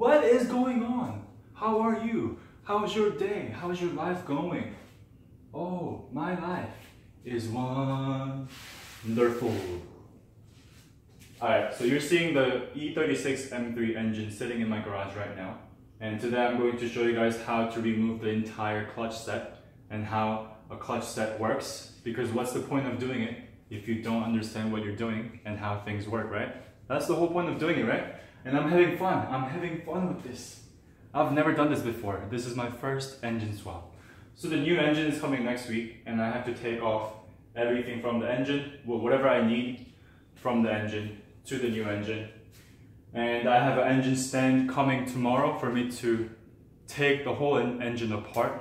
What is going on? How are you? How's your day? How's your life going? Oh, my life is wonderful. Alright, so you're seeing the E36 M3 engine sitting in my garage right now. And today I'm going to show you guys how to remove the entire clutch set and how a clutch set works. Because what's the point of doing it if you don't understand what you're doing and how things work, right? That's the whole point of doing it, right? And I'm having fun. I'm having fun with this. I've never done this before. This is my first engine swap. So the new engine is coming next week and I have to take off everything from the engine, whatever I need from the engine to the new engine. And I have an engine stand coming tomorrow for me to take the whole engine apart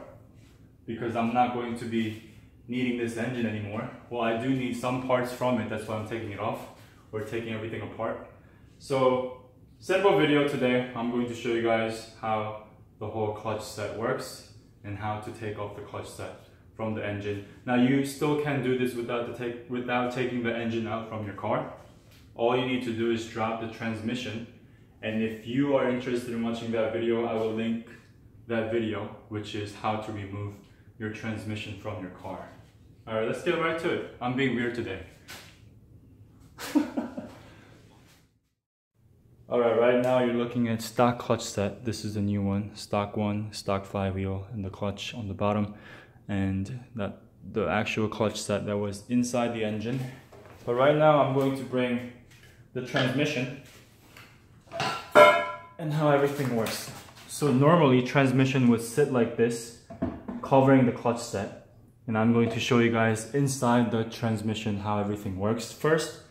because I'm not going to be needing this engine anymore. Well, I do need some parts from it, that's why I'm taking it off or taking everything apart. So, simple video today. I'm going to show you guys how the whole clutch set works and how to take off the clutch set from the engine. Now, you still can do this without taking the engine out from your car. All you need to do is drop the transmission, and if you are interested in watching that video, I will link that video, which is how to remove your transmission from your car. Alright, let's get right to it. I'm being weird today. Alright, right now you're looking at stock clutch set. This is the new one, stock flywheel, and the clutch on the bottom, and the actual clutch set that was inside the engine. But right now I'm going to bring the transmission and how everything works. So normally transmission would sit like this, covering the clutch set, and I'm going to show you guys inside the transmission how everything works first,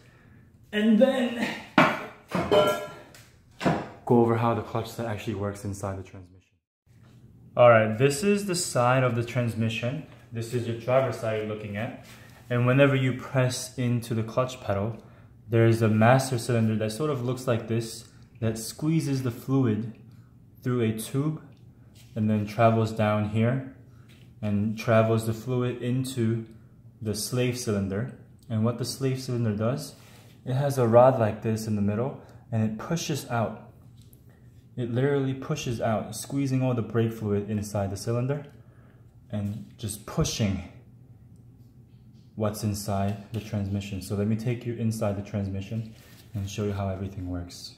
and then go over how the clutch set actually works inside the transmission. Alright, this is the side of the transmission. This is your driver's side you're looking at. And whenever you press into the clutch pedal, there's a master cylinder that sort of looks like this, that squeezes the fluid through a tube and then travels down here and travels the fluid into the slave cylinder. And what the slave cylinder does, it has a rod like this in the middle and it pushes out. It literally pushes out, squeezing all the brake fluid inside the cylinder and just pushing what's inside the transmission. So let me take you inside the transmission and show you how everything works.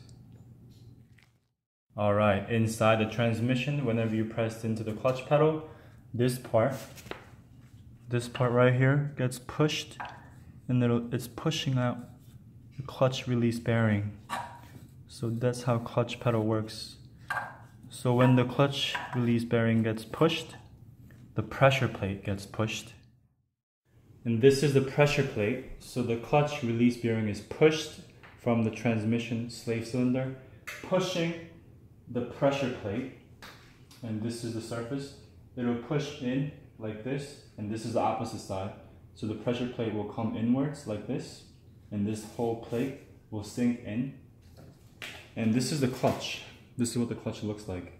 Alright, inside the transmission, whenever you press into the clutch pedal, this part right here gets pushed, and it's pushing out the clutch release bearing. So that's how clutch pedal works. So when the clutch release bearing gets pushed, the pressure plate gets pushed. And this is the pressure plate. So the clutch release bearing is pushed from the transmission slave cylinder, pushing the pressure plate. And this is the surface. It'll push in like this, and this is the opposite side. So the pressure plate will come inwards like this, and this whole plate will sink in. And this is the clutch. This is what the clutch looks like.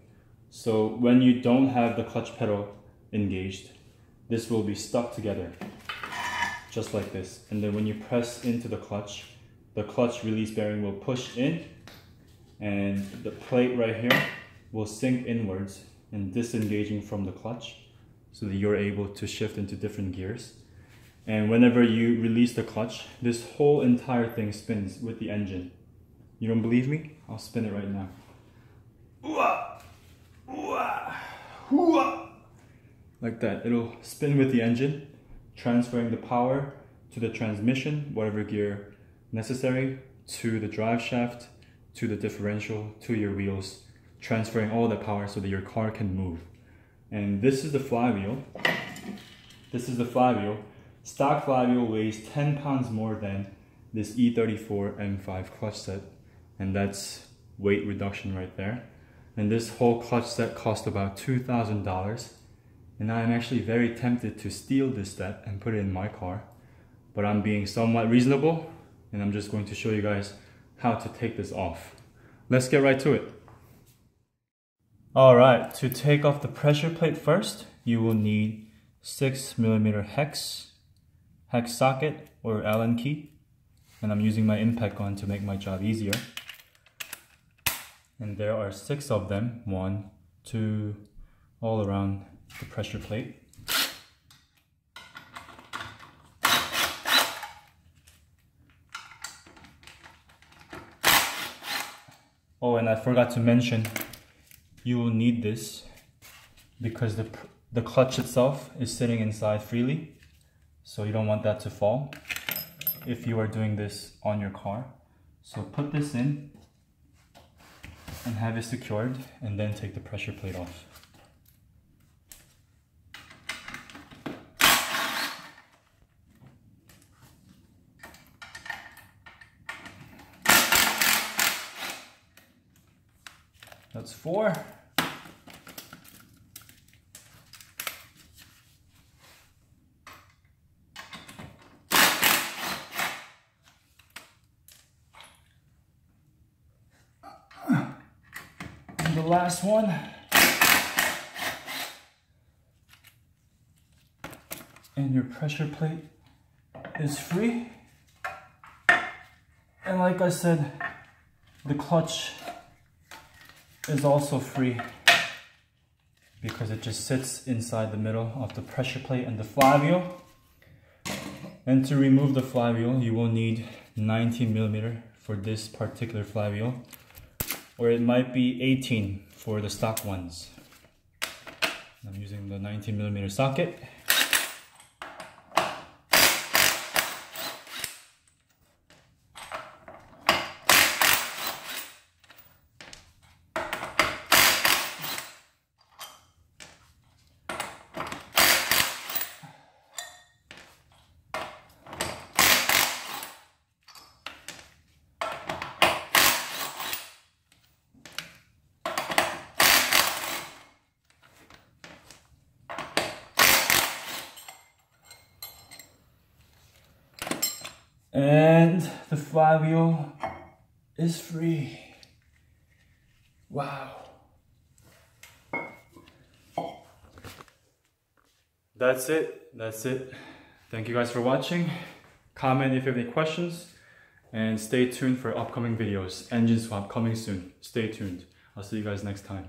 So when you don't have the clutch pedal engaged, this will be stuck together, just like this. And then when you press into the clutch release bearing will push in, and the plate right here will sink inwards and disengaging from the clutch, so that you're able to shift into different gears. And whenever you release the clutch, this whole entire thing spins with the engine. You don't believe me? I'll spin it right now. Like that. It'll spin with the engine, transferring the power to the transmission, whatever gear necessary, to the drive shaft, to the differential, to your wheels, transferring all the power so that your car can move. And this is the flywheel. This is the flywheel. Stock flywheel weighs 10 pounds more than this E34 M3 clutch set. And that's weight reduction right there. And this whole clutch set cost about $2,000. And I'm actually very tempted to steal this set and put it in my car. But I'm being somewhat reasonable, and I'm just going to show you guys how to take this off. Let's get right to it. Alright, to take off the pressure plate first, you will need 6mm hex socket or Allen key. And I'm using my impact gun to make my job easier. And there are 6 of them, 1, 2, all around the pressure plate. Oh, and I forgot to mention, you will need this because the clutch itself is sitting inside freely, so you don't want that to fall if you are doing this on your car. So put this in and have it secured, and then take the pressure plate off. That's 4. And the last one. And your pressure plate is free. And like I said, the clutch is also free because it just sits inside the middle of the pressure plate and the flywheel. And to remove the flywheel, you will need 19mm for this particular flywheel, or it might be 18 for the stock ones. I'm using the 19mm socket. And the flywheel is free. Wow. That's it. Thank you guys for watching. Comment if you have any questions. And stay tuned for upcoming videos. Engine swap coming soon. Stay tuned. I'll see you guys next time.